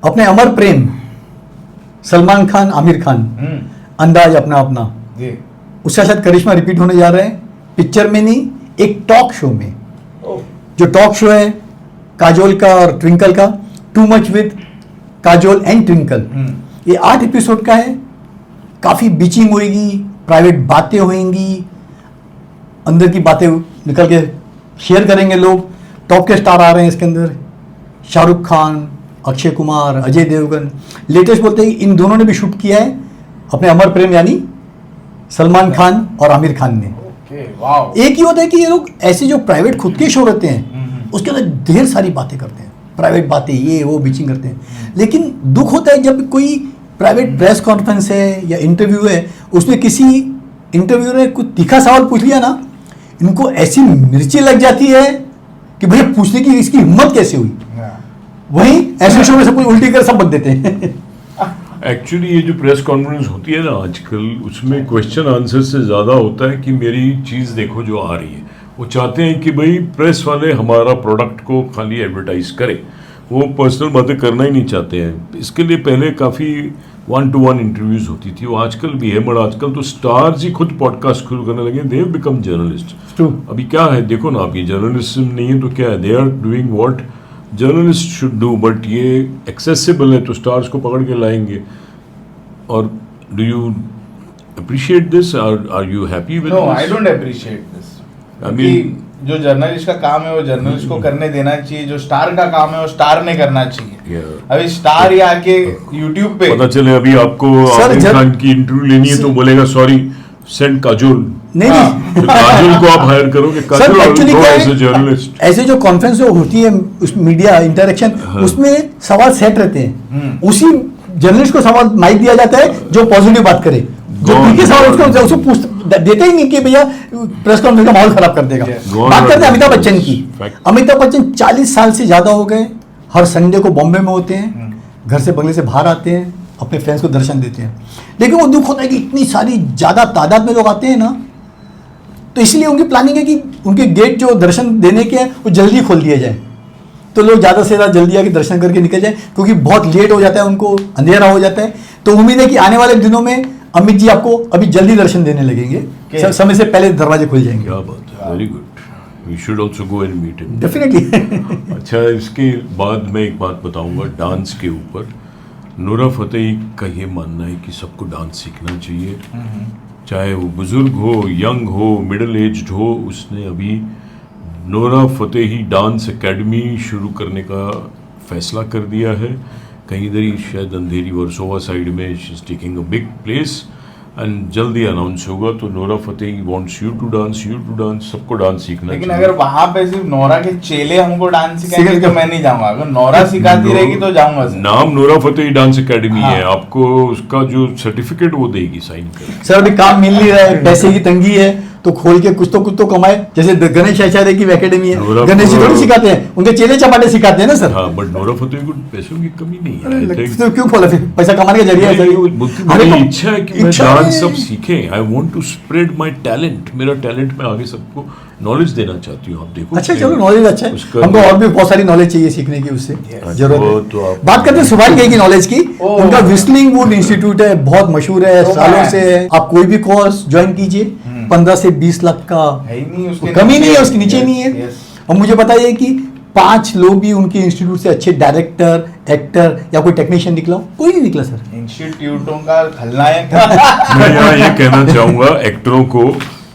अपने अमर प्रेम, सलमान खान, आमिर खान, अंदाज अपना अपना, उसका शायद करिश्मा रिपीट होने जा रहे हैं पिक्चर में नहीं, एक टॉक शो में। जो टॉक शो है काजोल का और ट्विंकल का, too much with Kajol and twinkle, ये 8 एपिसोड का है। काफी बीचिंग होएगी, प्राइवेट बातें होंगी, अंदर की बातें निकल के शेयर करेंगे लोग। टॉप के स्टार आ रहे हैं इसके अंदर, शाहरुख खान, अक्षय कुमार, अजय देवगन। लेटेस्ट बोलते हैं इन दोनों ने भी शूट किया है अपने अमर प्रेम यानी सलमान खान और आमिर खान ने। एक ही होता है कि ये लोग ऐसे जो प्राइवेट खुद के शो रहते हैं उसके अंदर ढेर सारी बातें करते हैं, प्राइवेट बातें, ये वो बीचिंग करते हैं। लेकिन दुख होता है जब कोई प्राइवेट प्रेस कॉन्फ्रेंस है या इंटरव्यू है, उसमें किसी इंटरव्यूअर ने कुछ तीखा सवाल पूछ लिया ना, इनको ऐसी मिर्ची लग जाती है कि भैया पूछने की इसकी हिम्मत कैसे हुई। वहीं ऐसे शो में सब कुछ उल्टी कर सब बक देते हैं। एक्चुअली ये जो प्रेस कॉन्फ्रेंस होती है ना आजकल, उसमें क्वेश्चन आंसर से ज़्यादा होता है कि मेरी चीज़ देखो जो आ रही है। वो चाहते हैं कि भाई प्रेस वाले हमारा प्रोडक्ट को खाली एडवर्टाइज करें, वो पर्सनल बातें करना ही नहीं चाहते हैं। इसके लिए पहले काफ़ी 1-to-1 इंटरव्यूज़ होती थी, वो आजकल भी है, मगर आजकल तो स्टार्स ही खुद पॉडकास्ट शुरू करने लगे, दे हैव बिकम जर्नलिस्ट। अभी क्या है देखो ना, आप ये जर्नलिज्म नहीं है तो क्या है, they are doing what journalist should do, but ये एक्सेसिबल है तो स्टार्स को पकड़ के लाएंगे। और do you appreciate this, are you happy with? No, I don't appreciate this. I mean जो जर्नलिस्ट का काम है वो जर्नलिस्ट को करने देना चाहिए, जो स्टार का काम है वो स्टार ने करना चाहिए। अभी स्टार ही आके यूट्यूब पे पता चले अभी आपको आमिर खान की इंटरव्यू लेनी है तो बोलेगा सॉरी सेंड काजोल। नहीं तो काजोल को आप हायर करोगे, काजोल एज अ जर्नलिस्ट। ऐसे जो कॉन्फ्रेंस होती है उस मीडिया इंटरेक्शन, उसमें सवाल सेट रहते हैं, उसी जर्नलिस्ट को सवाल माइक दिया जाता है जो पॉजिटिव बात करे, जो ठीक सवाल उसको पूछ देते ही नहीं कि भैया प्रेस कॉन्फ्रेंस का माहौल खराब कर देगा। बात करते हैं अमिताभ बच्चन की। अमिताभ बच्चन 40 साल से ज्यादा हो गए, हर संडे को बॉम्बे में होते हैं, घर से बंगले से बाहर आते हैं, अपने फैंस को दर्शन देते हैं। लेकिन वो दुख होता है कि इतनी सारी ज्यादा तादाद में लोग आते हैं ना, तो इसलिए उनकी प्लानिंग है कि उनके गेट जो दर्शन देने के हैं वो जल्दी खोल दिए जाए, तो लोग ज़्यादा से ज़्यादा जल्दी आके दर्शन करके निकल जाए, क्योंकि बहुत लेट हो जाता है, उनको अंधेरा हो जाता है। तो उम्मीद है कि आने वाले दिनों में अमित जी आपको अभी जल्दी दर्शन देने लगेंगे, समय से पहले दरवाजे खुल जाएंगे। क्या बात है, very good, we should also go and meet him definitely. अच्छा, इसके बाद मैं एक बात बताऊंगा डांस के ऊपर। नूरा फतेही का ये मानना है कि सबको डांस सीखना चाहिए, चाहे वो बुजुर्ग हो, यंग हो, मिडिल एज्ड हो। उसने अभी नूरा फतेही डांस एकेडमी शुरू करने का फैसला कर दिया है। कहीं इधर ही शायद अंधेरी वर्सोवा साइड में she is taking a big place and जल्दी अनाउंस होगा। तो Nora Fatehi wants you to dance, सबको डांस सीखना लेकिन चाहिए। अगर वहां पे सिर्फ नोरा के चेले हमको डांस सिखाएंगे तो मैं नहीं जाऊंगा। अगर नोरा सिखाती रहेगी तो जाऊंगा। नाम नूरा फतेही डांस एकेडमी है, आपको उसका जो सर्टिफिकेट वो देगी साइन कर। सर अभी काम मिल नहीं रहा है, पैसे की तंगी है, तो खोल के कुछ तो कमाए। जैसे गणेश आचार्य की एकेडमी है, गणेश जी थोड़ी सिखाते हैं, उनके चेले चपाटे सिखाते हैं ना सर। हाँ, बट नूरा फतेही को पैसों की कमी नहीं है। तो क्यों खोला फिर, पैसा कमाने का जरिया है सर। मेरी इच्छा है कि मैं डांस सब सीखें। I want to spread my talent. मेरा टैलेंट मैं आगे सबको नॉलेज देना चाहती हूँ। आप देखो, अच्छा चलो, नॉलेज अच्छा है, हमको और भी बहुत सारी नॉलेज चाहिए सीखने की, उससे जरूरत है। बात करते हैं सुभाष घई की नॉलेज की। उनका व्हिस्टलिंग वुड इंस्टीट्यूट है, बहुत मशहूर है, सालों से है। आप कोई भी कोर्स ज्वाइन कीजिए, 15 से 20 लाख का कमी नहीं है, उसके नीचे नहीं है। और मुझे बताइए कि 5 लोग भी उनके इंस्टीट्यूट से अच्छे डायरेक्टर, एक्टर या कोई टेक्नीशियन निकला, कोई नहीं निकला सर। इंस्टीट्यूटों का खलनायक मैं यहाँ ये कहना चाहूँगा एक्टरों को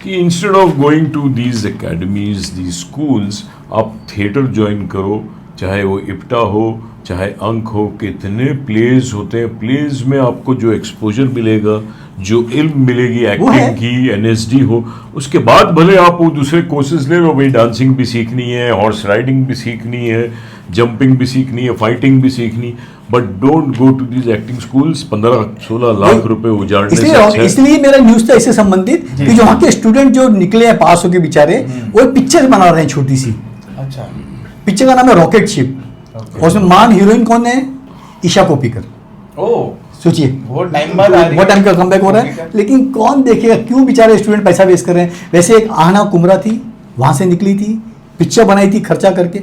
कि instead of going to these academies, these schools, आप थिएटर ज्वाइन करो, चाहे वो इप्टा हो, चाहे अंक हो। कितने प्लेज होते हैं, प्लेज में आपको जो एक्सपोजर मिलेगा, जो इल्म मिलेगी एक्टिंग की, एनएसडी हो, उसके बाद भले आप वो दूसरे कोर्सेज ले लो। भाई डांसिंग भी सीखनी है, हॉर्स राइडिंग भी सीखनी है, जंपिंग भी सीखनी है, फाइटिंग भी सीखनी, but don't go to these acting schools. 15-16 lakh रुपए उजाड़ने से अच्छा। इसलिए मेरा न्यूज था इससे संबंधित कि जो वहाँ के स्टूडेंट जो निकले हैं पास होके बेचारे, वो एक पिक्चर बना रहे हैं छोटी सी। अच्छा, पिक्चर का नाम है रॉकेट शिप, और उसमें मान हीरोइन कौन है? ईशा कोप्पिकर। सोचिए, वो टाइम बाद आ रही है, वो टाइम का कमबैक हो रहा है, लेकिन कौन देखेगा? क्यों बेचारे स्टूडेंट पैसा वेस्ट कर रहे हैं? वैसे एक आहना कुमरा थी, वहां से निकली थी, पिक्चर बनाई थी खर्चा करके,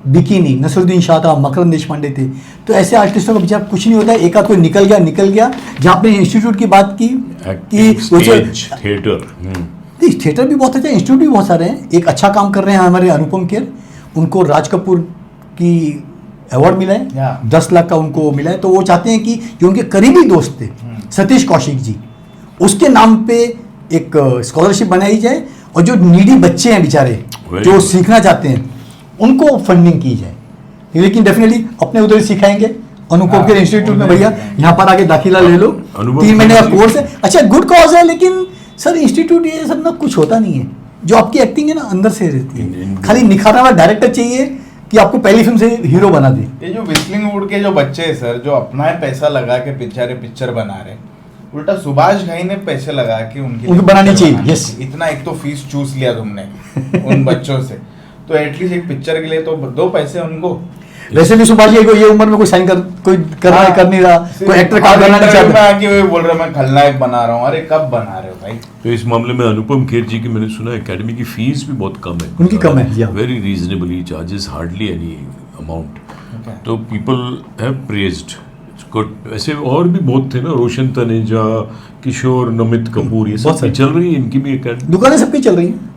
बिकिनी, नसरुद्दीन शाह था, मकरंद देशपांडे थे। तो ऐसे आर्टिस्टों का बेचारा कुछ नहीं होता है, एक आध कोई निकल गया। जहाँ आपने इंस्टीट्यूट की बात की कि स्टेज थिएटर, थिएटर भी बहुत अच्छा, इंस्टीट्यूट भी बहुत सारे हैं। एक अच्छा काम कर रहे हैं हमारे अनुपम खेर, उनको राज कपूर की अवार्ड मिला है, 10 लाख का उनको मिला है। तो वो चाहते हैं कि जो उनके करीबी दोस्त थे सतीश कौशिक जी, उसके नाम पे एक स्कॉलरशिप बनाई जाए, और जो नीडी बच्चे हैं बेचारे जो सीखना चाहते हैं उनको फंडिंग की जाए। लेकिन डेफिनेटली अपने उधर ही सिखाएंगे अनुपम खेर इंस्टीट्यूट में, भैया यहाँ पर आके दाखिला ले लो, 3 महीने का कोर्स है। अच्छा, गुड कॉज है, लेकिन सर इंस्टीट्यूट ये सब ना कुछ होता नहीं है। जो आपकी एक्टिंग है ना अंदर से रहती है, खाली निखारने वाला डायरेक्टर चाहिए कि आपको पहली फिल्म से हीरो बना दे। ये जो विस्लिंग वुड के जो बच्चे हैं सर, जो अपना पैसा लगा के बेचारे पिक्चर बना रहे, उल्टा सुभाष घई ने पैसे लगा के उनकी बनानी चाहिए। यस, इतना एक तो फीस चूस लिया तुमने उन बच्चों से, तो एटलीस्ट एक पिक्चर के लिए तो दो पैसे उनको। वैसे भी सुभाष जी को ये उम्र में कोई साइन कर नहीं रहा, कोई एक्टर काम करना नहीं चाहता। वो बोल रहा मैं खलनायक बना रहा हूँ। अरे कब बना रहे हो भाई? तो इस मामले में अनुपम खेर जी की मैंने सुना एकेडमी की फीस भी बहुत कम है, उनकी कम है, very reasonably charges, hardly any amount. तो people have praised it's good. ऐसे और भी बहुत थे ना, रोशन तनेजा, किशोर, नमित कपूर, ये सब चल रही है, इनकी भी एकेडमी, दुकानें सबकी चल रही हैं।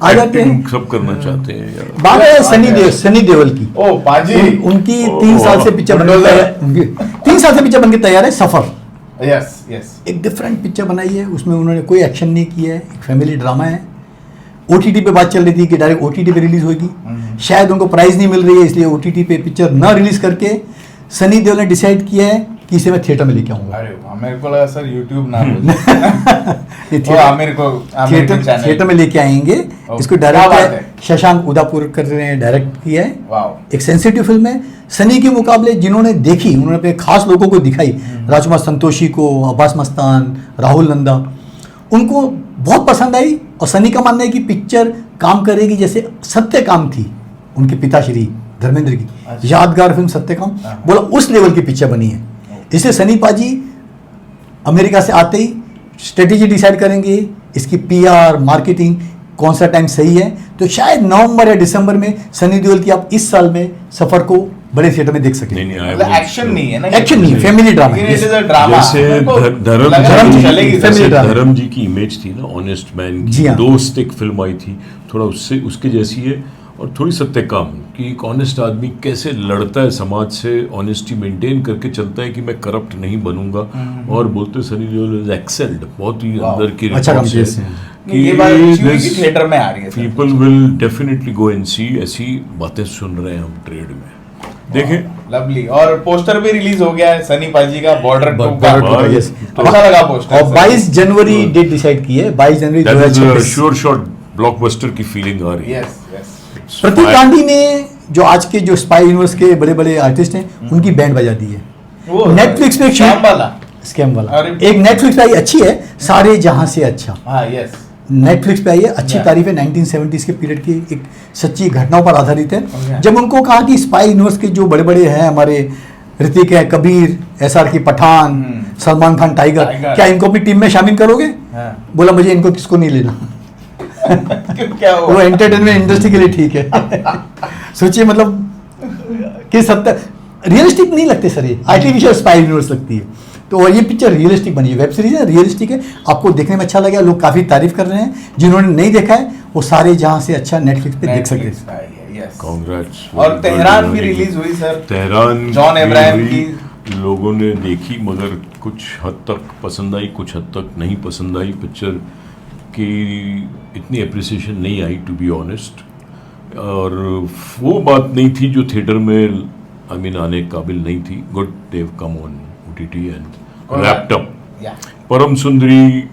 आ जाते हैं, सब करना चाहते हैं यार। बात है सनी देओल की। ओ पाजी, उनकी 3 साल से पिक्चर बन के 3 साल से पिक्चर बन के तैयार है, सफर। यस यस, एक डिफरेंट पिक्चर बनाई है, उसमें उन्होंने कोई एक्शन नहीं किया है, एक फैमिली ड्रामा है। OTT पे बात चल रही थी कि डायरेक्ट OTT पे रिलीज होगी, शायद उनको प्राइस नहीं मिल रही है, इसलिए OTT पे पिक्चर ना रिलीज करके सनी देओल ने डिसाइड किया है कि इसे मैं थिएटर में लेके आऊंगा। अरे मेरे को लगा सर यूट्यूब ना थिएटर में लेके आएंगे इसको। डायरेक्ट शशांक उदापुर कर रहे हैं, डायरेक्ट किया है। एक सेंसिटिव फिल्म है। सनी के मुकाबले जिन्होंने देखी, उन्होंने अपने खास लोगों को दिखाई, राजकुमार संतोषी को, अब्बास मस्तान, राहुल नंदा, उनको बहुत पसंद आई। और सनी का मानना है कि पिक्चर काम करेगी जैसे सत्य काम थी उनके पिताश्री धर्मेंद्र की यादगार फिल्म सत्यकाम, बोला उस लेवल की पिक्चर बनी है। इसलिए सनी पाजी अमेरिका से आते ही स्ट्रेटेजी डिसाइड करेंगे, इसकी PR मार्केटिंग कौन सा टाइम सही है। तो शायद नवंबर या दिसंबर में सनी देओल की आप इस साल में सफर को बड़े थिएटर में देख सकें। एक्शन नहीं है ना, एक्शन नहीं, फैमिली ड्रामा। जैसे धर्म जी की इमेज थी ना, ऑनेस्ट मैन की, दोस्त एक फिल्म आई थी, थोड़ा उसके जैसी है। और थोड़ी सत्य काम कि एक ऑनेस्ट आदमी कैसे लड़ता है समाज से, ऑनेस्टी मेंटेन करके चलता है कि मैं करप्ट नहीं बनूंगा। और बोलते सनी देओल इज एक्सेल्ड, बहुत ही अंदर की थिएटर में आ रही है। People will definitely go and see. ऐसी बातें सुन रहे हैं हम ट्रेड में, देखें। लवली। और पोस्टर भी रिलीज हो गया है सनी पाजी का, बॉर्डर 2 का। अच्छा लगा पोस्टर। और 22 जनवरी डेट डिसाइड की है, 22 जनवरी 2026। श्योर शॉट ब्लॉकबस्टर की फीलिंग आ रही है। प्रतीक गांधी ने जो आज के जो स्पाई यूनिवर्स के बड़े बड़े आर्टिस्ट हैं उनकी बैंड बजा दी है। नेटफ्लिक्स पे स्कैम वाला एक नेटफ्लिक्स पे आई, अच्छी है, सारे जहां से अच्छा। यस, नेटफ्लिक्स पे आई है, अच्छी तारीफ है। 1970s के पीरियड की एक सच्ची घटनाओं पर आधारित है। जब उनको कहा कि स्पाई यूनिवर्स के जो बड़े बड़े हैं हमारे, ऋतिक है, कबीर, SR की पठान, सलमान खान टाइगर, क्या इनको अपनी टीम में शामिल करोगे? बोला मुझे इनको किसको नहीं लेना। क्या वो एंटरटेनमेंट इंडस्ट्री के लिए ठीक है। सोचिए मतलब कि सत्य रियलिस्टिक नहीं लगते सर, ये आर्टिफिशियल स्पाई यूनिवर्स लगती है। तो ये पिक्चर रियलिस्टिक बनी है, वेब सीरीज है, रियलिस्टिक है, आपको देखने में अच्छा लगा। लोग काफी तारीफ कर रहे हैं, जिन्होंने नहीं देखा है वो सारे जहां से अच्छा नेटफ्लिक्स पे देख सकते हैं। कांग्रेट्स। और तेहरान भी रिलीज हुई सर, तेहरान जॉन अब्राहम की लोगों ने देखी, मगर कुछ हद तक पसंद आई, कुछ हद तक नहीं पसंद आई। पिक्चर की इतनी अप्रिसिएशन नहीं आई, टू बी ऑनेस्ट। और वो बात नहीं थी जो थिएटर में आने काबिल नहीं थी। गुड देव come on OTT and wrapped up. Param Sundari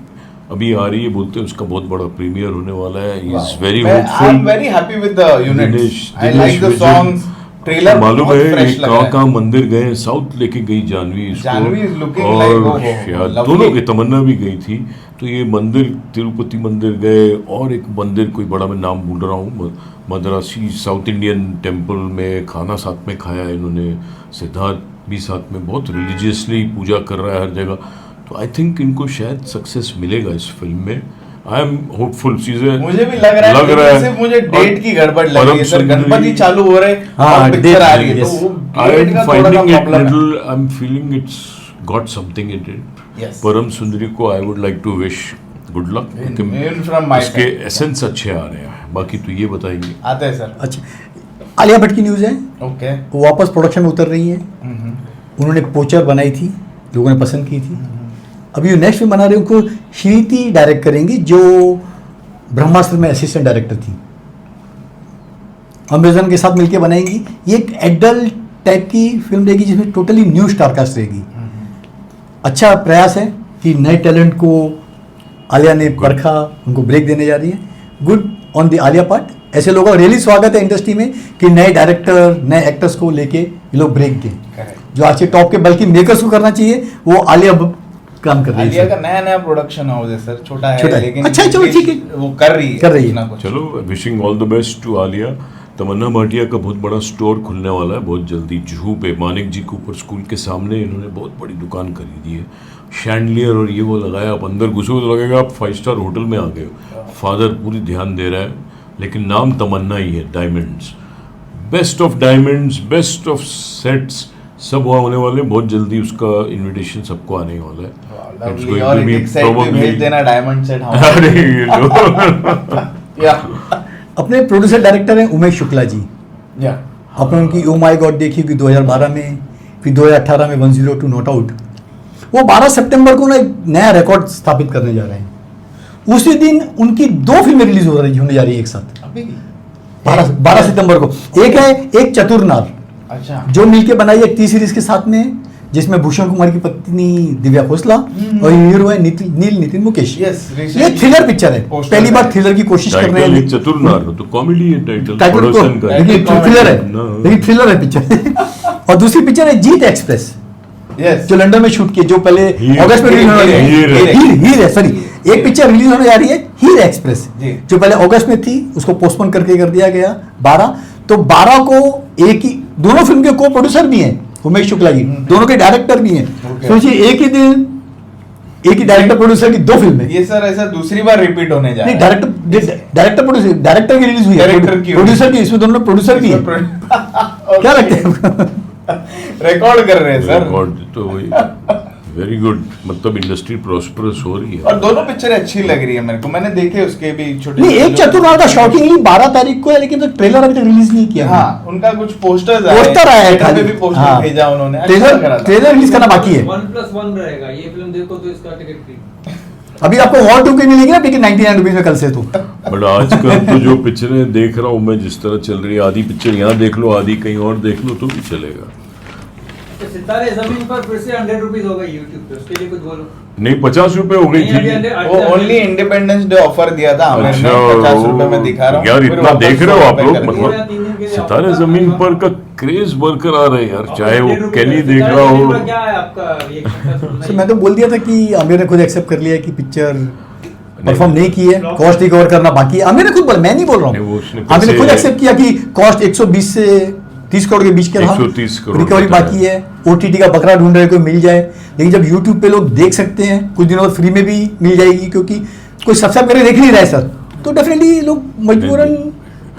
अभी आ रही है, बोलते हैं उसका बहुत बड़ा प्रीमियर होने वाला है। Is very hopeful. I am very happy with the unit, I like the songs, trailer मालूम है कहाँ मंदिर गए, साउथ लेके गई जानवी इसको, और दोनों की तमन्ना भी गई थी। तो ये मंदिर, तिरुपति मंदिर गए, और एक मंदिर कोई बड़ा, मैं नाम भूल रहा हूँ, मद्रासी साउथ इंडियन टेम्पल में खाना साथ में खाया इन्होंने, सिद्धार्थ भी साथ में, बहुत रिलीजियसली पूजा कर रहा है हर जगह। तो आई थिंक इनको शायद सक्सेस मिलेगा इस फिल्म में। आई एम होपफुल चीजें मुझे भी लग रहा है सिर्फ मुझे डेट की गड़बड़ लग रही है सर, गणपति चालू हो रहे और पिक्चर आ रही है, तो वो डेट का थोड़ा सा प्रॉब्लम है। I am feeling it's got something in it. Param Sundari को I would like to wish good luck, इसके एसेंस अच्छे आ रहे हैं। बाकी तो ये बताएंगे आते हैं सर। अच्छा, आलिया भट्ट की न्यूज़ है, ओके, वो वापस प्रोडक्शन में उतर रही है। उन्होंने पोचर बनाई थी, लोगों ने पसंद की थी। अभी वो नेक्स्ट फिल्म बना रहे हैं, उनको श्रीति डायरेक्ट करेंगी, जो ब्रह्मास्त्र में असिस्टेंट डायरेक्टर थी। अमेजन के साथ मिलकर बनाएंगी। ये एक एडल्ट टाइप की फिल्म रहेगी जिसमें टोटली न्यू स्टारकास्ट रहेगी। अच्छा प्रयास है कि नए टैलेंट को आलिया ने परखा, उनको ब्रेक देने जा रही है। Good on the Alia part. ऐसे लोगों का रियली स्वागत है इंडस्ट्री में कि नए डायरेक्टर, नए एक्टर्स को लेके ये लोग ब्रेक दें। जो आज के टॉप के बल्कि मेकर्स को करना चाहिए, वो आलिया काम कर रही है। आलिया का नया प्रोडक्शन हाउस है सर, छोटा है लेकिन अच्छा, चलो ठीक है, वो कर रही है। चलो, wishing all the best to Alia. Tamannaah Bhatia का बहुत बड़ा स्टोर खुलने वाला है बहुत जल्दी, जुहू पे मानिक जी कूपर स्कूल के सामने इन्होंने बहुत बड़ी दुकान खरीदी है। शैंडलियर और ये वो लगाया, आप अंदर घुसो तो लगेगा आप 5 स्टार होटल में आ गए हो। फादर पूरी ध्यान दे रहा है, लेकिन नाम तमन्ना ही है। Diamonds, best of diamonds, best of sets सब वहाँ होने वाले बहुत जल्दी। उसका इनविटेशन सबको आने वाला है। भेज देना डायमंड सेट। अपने प्रोड्यूसर डायरेक्टर हैं उमेश शुक्ला जी। आपने उनकी ओ माय गॉड देखी होगी 2012 में, फिर 2018 में 102 नॉट आउट। वो 12 सितंबर को ना एक नया रिकॉर्ड स्थापित करने जा रहे हैं। उसी दिन उनकी 2 फिल्में रिलीज होने जा रही है एक साथ, 12 सितंबर को। एक है एक चतुरनार, अच्छा, जो मिलके बनाई है टी सीरीज के साथ में, जिसमें भूषण कुमार की पत्नी दिव्या खोसला और हीरो है नील नितिन मुकेश। ये थ्रिलर पिक्चर है, पहली बार थ्रिलर की कोशिश कर रहे हैं। चतुरनार तो कॉमेडी है टाइटल, लेकिन थ्रिलर है, लेकिन थ्रिलर है पिक्चर। और दूसरी पिक्चर है जीत एक्सप्रेस, जो लंदन में शूट की, जो पहले अगस्त में रिलीज होने वाली है। हीर है, सॉरी, एक पिक्चर रिलीज होने जा रही है हीर एक्सप्रेस, जो पहले अगस्त में थी, उसको पोस्टपोन करके कर दिया गया 12। तो 12 को एक ही, दोनों फिल्म के को प्रोड्यूसर भी हैं उमेश शुक्ला जी, दोनों के डायरेक्टर भी हैं। सोचिए एक ही दिन एक ही डायरेक्टर प्रोड्यूसर की 2 फिल्में। ये सर ऐसा दूसरी बार रिपीट होने जा रहा है। डायरेक्टर प्रोड्यूसर, डायरेक्टर की रिलीज हुई है, प्रोड्यूसर की, इसमें दोनों प्रोड्यूसर भी है। क्या लगता है? रिकॉर्ड कर रहे हैं सर। रिकॉर्ड तो वही, वेरी गुड। मतलब इंडस्ट्री प्रॉस्परस हो रही है और दोनों पिक्चरें अच्छी लग रही है मेरे को। मैंने देखे उसके भी छोटे, नहीं, एक चतुरनार का शॉकिंगली 12 तारीख को है, लेकिन तो ट्रेलर अभी तक रिलीज नहीं किया। हाँ, उनका कुछ पोस्टर आया है, खाली भी पोस्टर भेजा उन्होंने। ट्रेलर रिलीज करना बाकी है। 1+1 रहेगा ये फिल्म, देखो तो इसका टिकट फ्री। अभी आपको वॉर 2 की मिलेगी ना, लेकिन 99 रुपीज में कल से। तो बट आजकल तो जो पिक्चरें देख रहा हूँ मैं, जिस तरह चल रही है, आधी पिक्चर यहाँ देख लो, आधी कहीं और देख लो तो भी चलेगा। सितारे जमीन पर फिर से 100 रुपीज हो गई यूट्यूब पे, उसके लिए कुछ बोलो। नहीं, 50 रुपए हो गई थी। वो ओनली इंडिपेंडेंस डे ऑफर दिया था हमने, 50 रुपए में दिखा रहा हूँ यार। इतना देख रहे हो आप लोग, मतलब सितारे जमीन पर का क्रेज बरकरार है यार, चाहे वो कैली देख रहा हो। क्या है आपका? मैं तो बोल दिया था कि आमिर ने खुद एक्सेप्ट कर लिया है कि पिक्चर परफॉर्म नहीं की है, कॉस्ट रिकवर करना बाकी है। आमिर ने खुद बोला, मैं नहीं बोल रहा हूँ, आमिर ने खुद एक्सेप्ट किया कि कॉस्ट 120 से 30 करोड़ के बीच के रहा, रिकवरी बाकी है। OTT का बकरा ढूंढ रहे, कोई मिल जाए। लेकिन जब YouTube पे लोग देख सकते हैं, कुछ दिनों बाद फ्री में भी मिल जाएगी, क्योंकि कोई सब्सक्राइब करके देख नहीं रहा है सर, तो डेफिनेटली लोग मजबूरन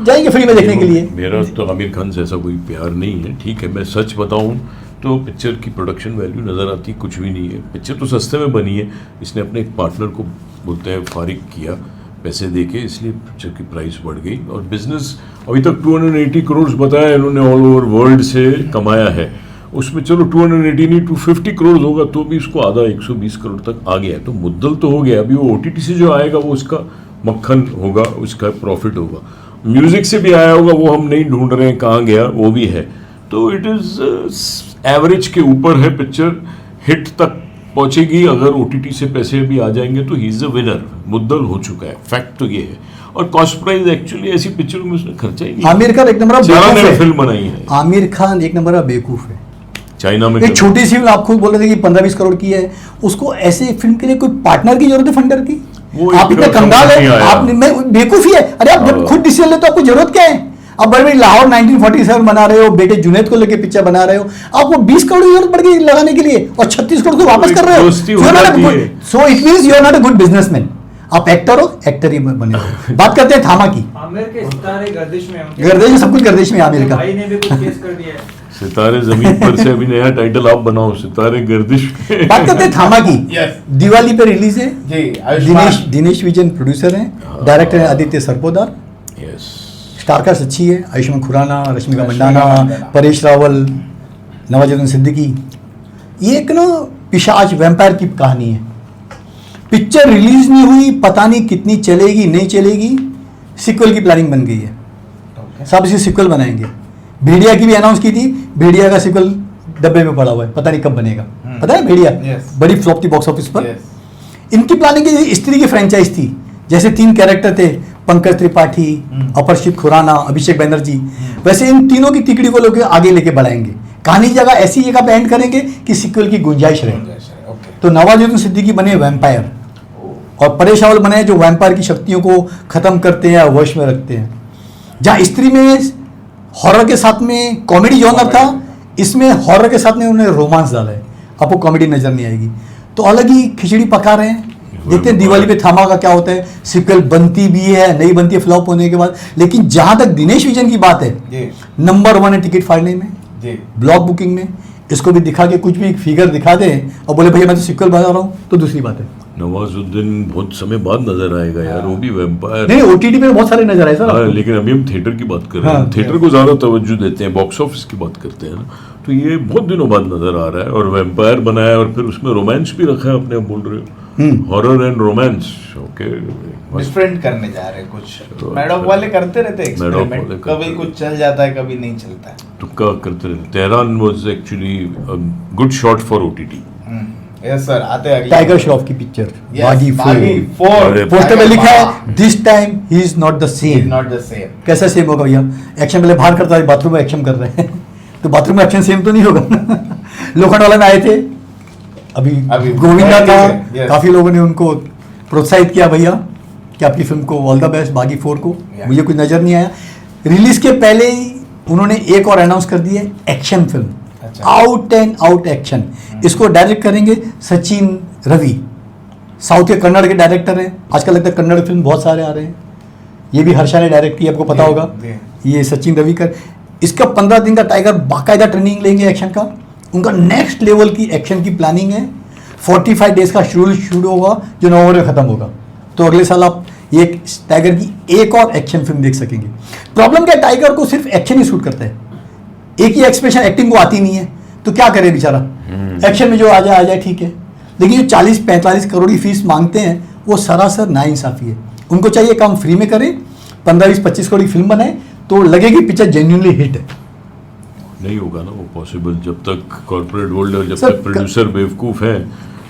जाएंगे फ्री में देखने के लिए। मेरा तो आमिर खान से ऐसा कोई प्यार नहीं है, ठीक है। मैं सच बताऊं तो पिक्चर की प्रोडक्शन वैल्यू नज़र आती कुछ भी नहीं है। पिक्चर तो सस्ते में बनी है, इसने अपने एक पार्टनर को बोलते हैं फारिग किया पैसे देके, इसलिए पिक्चर की प्राइस बढ़ गई। और बिजनेस अभी तक 280 करोड़ बताया इन्होंने, ऑल ओवर वर्ल्ड से कमाया है। उसमें चलो 280 नहीं 250 करोड़ होगा तो भी उसको आधा 120 करोड़ तक आ गया है, तो मुद्दल तो हो गया। अभी वो OTT से जो आएगा वो उसका मक्खन होगा, उसका प्रॉफिट होगा। म्यूजिक से भी आया होगा, वो हम नहीं ढूंढ रहे हैं कहाँ गया, वो भी है। तो इट इज़ एवरेज के ऊपर है पिक्चर, हिट तक पहुंचेगी। अगर OTT से पैसे भी आ जाएंगे तो ही इज अ विनर, मुद्दल हो चुका है, फैक्ट तो ये है। और कॉस्ट प्राइस एक्चुअली ऐसी पिक्चर में उसने खर्चा ही नहीं। आमिर खान एक नंबर फिल्म बनाई है, आमिर खान एक नंबर बेवकूफ है। चाइना में एक छोटी सी फिल्म आप खुद बोल रहे थे कि 15-20 करोड़ की है, उसको ऐसे फिल्म के लिए कोई पार्टनर की जरूरत है, फंडर की? आप इतने कंगाल है, आप बेवकूफी है। अरे आप जब खुद डिसीजन लेते हो आपको जरूरत क्या है? अब बड़ी बड़ी लाहौर 1947 बना रहे हो, बेटे जुनैद को लेके पिक्चर बना रहे हो, आपको 20 करोड़ की जरूरत पड़ गई लगाने के लिए और 36 करोड़ को वापस कर रहे हो। So it means you are not a good businessman. आप एक्टर हो, एक्टर ही बने हो। बात करते हैं थामा की। आमिर के सितारे गर्दिश में हैं। गर्दिश में, सब कुछ गर्दिश में है आमिर का। भाई ने भी कुछ केस कर दिया है। सितारे जमीन पर से अभी नया टाइटल आप बनाओ, सितारे गर्दिश। बात करते हैं थामा की। Yes. दिवाली पे रिलीज है जी। दिनेश विजन प्रोड्यूसर हैं, डायरेक्टर है आदित्य सरपोदार। यस, स्टारकास्ट अच्छी है, आयुष्मान खुराना, रश्मिका रश्मिका मंदाना, मंदाना। परेश रावल, नवाजुद्दीन सिद्दीकी। ये एक ना पिशाच वैम्पायर की कहानी है। पिक्चर रिलीज नहीं हुई, पता नहीं कितनी चलेगी नहीं चलेगी, सिक्वल की प्लानिंग बन गई है। सब इसी सिक्वल बनाएंगे। भेड़िया की भी अनाउंस की थी, भेड़िया का सिक्वल डब्बे में पड़ा हुआ है, पता नहीं कब बनेगा। पता है भेड़िया Yes. बड़ी फ्लॉप थी बॉक्स ऑफिस पर। Yes. इनकी प्लानिंग की स्त्री की फ्रेंचाइज थी, जैसे 3 कैरेक्टर थे, पंकज त्रिपाठी, अपरशित खुराना, अभिषेक बैनर्जी, वैसे इन तीनों की तिकड़ी को लोग आगे लेके बढ़ाएंगे। कहानी जगह ऐसी जगह पे एंड करेंगे कि सिक्वल की गुंजाइश रहे। ओके। तो नवाजुद्दीन सिद्दीकी बने वैम्पायर और परेश रावल बने जो वैम्पायर की शक्तियों को खत्म करते हैं, वश में रखते हैं। जहाँ स्त्री में हॉरर के साथ में कॉमेडी जॉनर था, इसमें हॉरर के साथ में उन्होंने रोमांस डाला है। आपको कॉमेडी नजर नहीं आएगी, तो अलग ही खिचड़ी पका रहे हैं। देखते हैं दिवाली पे थामा का क्या होता है। सिक्वल बनती भी है, नहीं बनती है फ्लॉप होने के बाद। लेकिन जहां तक दिनेश विजन की बात है, जी नंबर 1 है टिकट फाड़ने में, जी। ब्लॉक बुकिंग में। इसको भी दिखा के कुछ भी फिगर दिखा दे और बोले भैया मैं तो सिक्वल बना रहा हूँ, तो दूसरी बात है। नवाजुद्दीन बहुत समय बाद नजर आएगा यार, वो भी वैम्पायर। नहीं, ओटीटी पे बहुत सारे नजर आए सर हाँ, आपको। लेकिन अभी हम थिएटर की बात कर रहे हैं। हाँ, थिएटर को ज्यादा तवज्जो देते हैं, बॉक्स ऑफिस की बात करते हैं ना। तो ये बहुत दिनों बाद नजर आ रहा है, और वैम्पायर बनाया और फिर उसमें रोमांस भी रखा है, अपने आप बोल रहे हो, horror and romance. Okay, different करने जा रहे हैं कुछ। तो मैडॉक अच्छा। वाले करते रहते हैं मैडॉक एक्सपेरिमेंट, वाले करते कभी रहते कुछ चल जाता है, कभी नहीं चलता है। तुक्का करते रहते। Tehran was actually good shot for OTT. Yes sir, आते हैं अगले। टाइगर श्रॉफ की पिक्चर Yes, बागी बागी 4। अरे, पोस्टर में टाइगर लिखा बाबा। है this time he is not the same. Not the same. कैसा सेम होगा भैया? एक्शन पहले बाहर करता है, बाथरूम में एक्शन कर रहे हैं तो बाथरूम में एक्शन सेम तो नहीं होगा। लोखंड वाला में आए थे, अभी गोविंदा था, Yes. काफी लोगों ने उनको प्रोत्साहित किया भैया कि आपकी फिल्म को ऑल द बेस्ट बागी 4 को। Yeah. मुझे कुछ नजर नहीं आया। रिलीज के पहले ही उन्होंने एक और अनाउंस कर दिया, एक्शन फिल्म, अच्छा। Out and out action. इसको डायरेक्ट करेंगे सचिन रवि, साउथ के कन्नड़ के डायरेक्टर हैं। आजकल लगता है कन्नड़ फिल्म बहुत सारे आ रहे हैं। ये भी हर्षा ने डायरेक्ट किया, आपको पता जी, होगा। जी। ये सचिन रवि का इसका 15 दिन का टाइगर बाकायदा ट्रेनिंग लेंगे एक्शन का। उनका नेक्स्ट लेवल की एक्शन की प्लानिंग है। 45 डेज का शेड्यूल शुरू होगा जो नवंबर में खत्म होगा। तो अगले साल आप ये टाइगर की एक और एक्शन फिल्म देख सकेंगे। प्रॉब्लम क्या है, टाइगर को सिर्फ एक्शन ही शूट करता है, एक ही एक्सप्रेशन एक्टिंग को आती नहीं है, तो क्या करे बेचारा। एक्शन में जो आ जाए ठीक है, लेकिन जो 40-45 करोड़ की फीस मांगते हैं वो सरासर नाइंसाफी है। उनको चाहिए काम फ्री में करें, 15-20-25 करोड़ की फिल्म बनाए तो लगेगी पिक्चर जेन्युइनली हिट है। नहीं होगा ना वो पॉसिबल, जब तक कॉर्पोरेट वर्ल्ड और जब सर, तक प्रोड्यूसर बेवकूफ हैं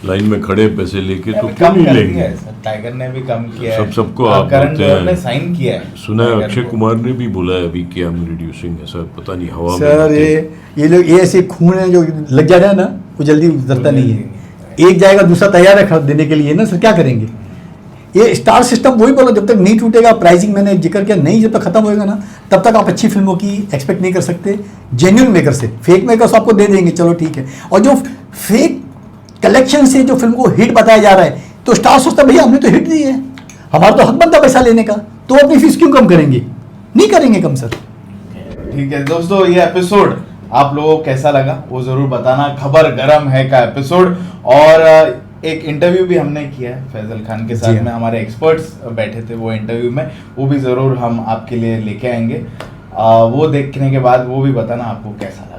लाइन में खड़े पैसे लेके, तो अभी क्यों कम नहीं कर लेंगे। दिया है सर, टाइगर ने भी कम किया है। सबको और आप करण बोलते जौहर ने हैं। साइन किया है। सुना है टाइगर अक्षय को। कुमार ने भी बोला है अभी कि आई एम रिड्यूसिंग, ऐसा पता नहीं हवा में सर होते। ये लोग ये ऐसे खून है जो लग जाता है ना, वो जल्दी उतरता नहीं है। एक जाएगा दूसरा तैयार है देने के लिए ना सर, क्या करेंगे। ये स्टार सिस्टम वही बोला, जब तक नहीं टूटेगा, प्राइसिंग मैंने जिक्र किया, नहीं जब तक खत्म होएगा ना तब तक आप अच्छी फिल्मों की एक्सपेक्ट नहीं कर सकते जेन्युइन मेकर से। फेक मेकर्स आपको दे देंगे, चलो ठीक है। और जो फेक कलेक्शन से जो फिल्म को हिट बताया जा रहा है, तो स्टार सोचता है भैया हमने तो हिट दी है, हमारा तो हक बनता पैसा लेने का, तो अपनी फीस क्यों कम करेंगे? नहीं करेंगे कम सर। ठीक है दोस्तों, ये एपिसोड आप लोगों को कैसा लगा वो जरूर बताना। खबर गरम है का एपिसोड, और एक इंटरव्यू भी हमने किया है फैजल खान के साथ में, हमारे एक्सपर्ट्स बैठे थे वो इंटरव्यू में, वो भी जरूर हम आपके लिए लेके आएंगे। वो देखने के बाद वो भी बताना आपको कैसा लगा।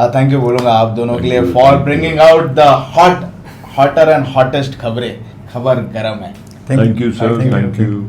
थैंक यू बोलूंगा आप दोनों के लिए for bringing out the hotter and hottest खबरें। खबर गरम है। Thank you sir, thank you.